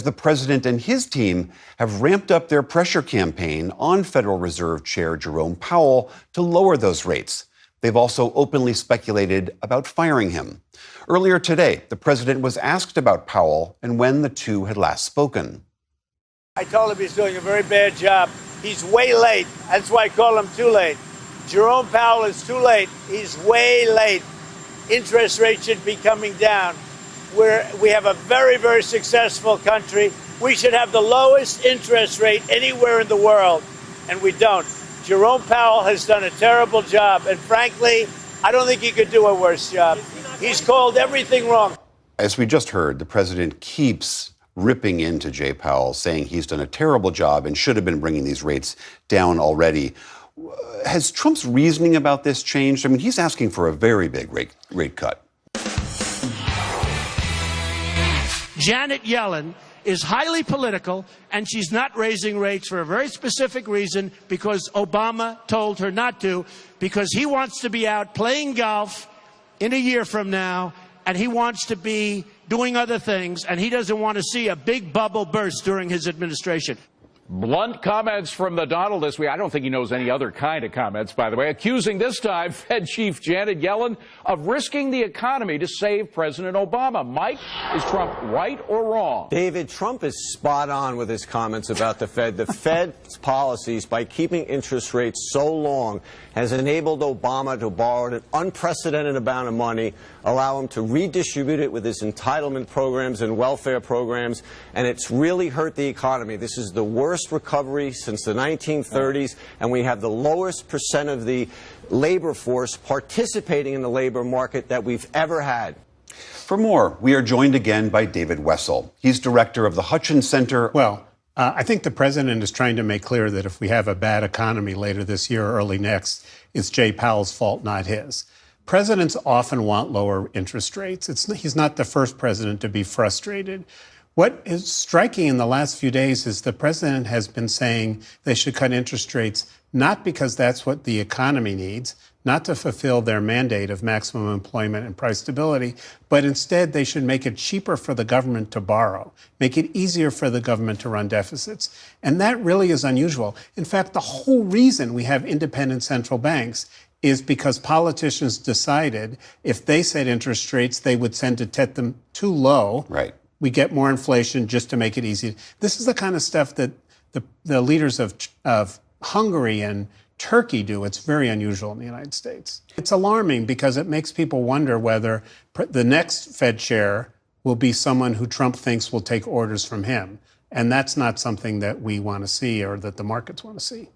The president and his team have ramped up their pressure campaign on Federal Reserve Chair Jerome Powell to lower those rates. They've also openly speculated about firing him. Earlier today, the president was asked about Powell and when the two had last spoken. I told him he's doing a very bad job. He's way late. That's why I call him too late. Jerome Powell is too late. He's way late. Interest rates should be coming down. We have a very, very successful country. We should have the lowest interest rate anywhere in the world, and we don't. Jerome Powell has done a terrible job, and frankly, I don't think he could do a worse job. He's called everything wrong. As we just heard, the president keeps ripping into Jay Powell, saying he's done a terrible job and should have been bringing these rates down already. Has Trump's reasoning about this changed? I mean, he's asking for a very big rate cut. Janet Yellen is highly political, and she's not raising rates for a very specific reason, because Obama told her not to, because he wants to be out playing golf in a year from now, and he wants to be doing other things, and he doesn't want to see a big bubble burst during his administration. Blunt comments from the Donald this week. I don't think he knows any other kind of comments, by the way, accusing this time Fed Chief Janet Yellen of risking the economy to save President Obama. Mike, is Trump right or wrong? David, Trump is spot on with his comments about the Fed. The Fed's policies, by keeping interest rates so long, has enabled Obama to borrow an unprecedented amount of money, allow him to redistribute it with his entitlement programs and welfare programs, and it's really hurt the economy. This is the worst recovery since the 1930s, and we have the lowest percent of the labor force participating in the labor market that we've ever had. For more, we are joined again by David Wessel. He's director of the Hutchins Center. Well, I think the president is trying to make clear that if we have a bad economy later this year or early next, it's Jay Powell's fault, not his. Presidents often want lower interest rates. He's not the first president to be frustrated. What is striking in the last few days is the president has been saying they should cut interest rates not because that's what the economy needs, not to fulfill their mandate of maximum employment and price stability, but instead they should make it cheaper for the government to borrow, make it easier for the government to run deficits. And that really is unusual. In fact, the whole reason we have independent central banks is because politicians decided if they set interest rates, they would tend to set them too low. Right. We get more inflation just to make it easy. This is the kind of stuff that the leaders of Hungary and Turkey do. It's very unusual in the United States. It's alarming because it makes people wonder whether the next Fed chair will be someone who Trump thinks will take orders from him. And that's not something that we want to see or that the markets want to see.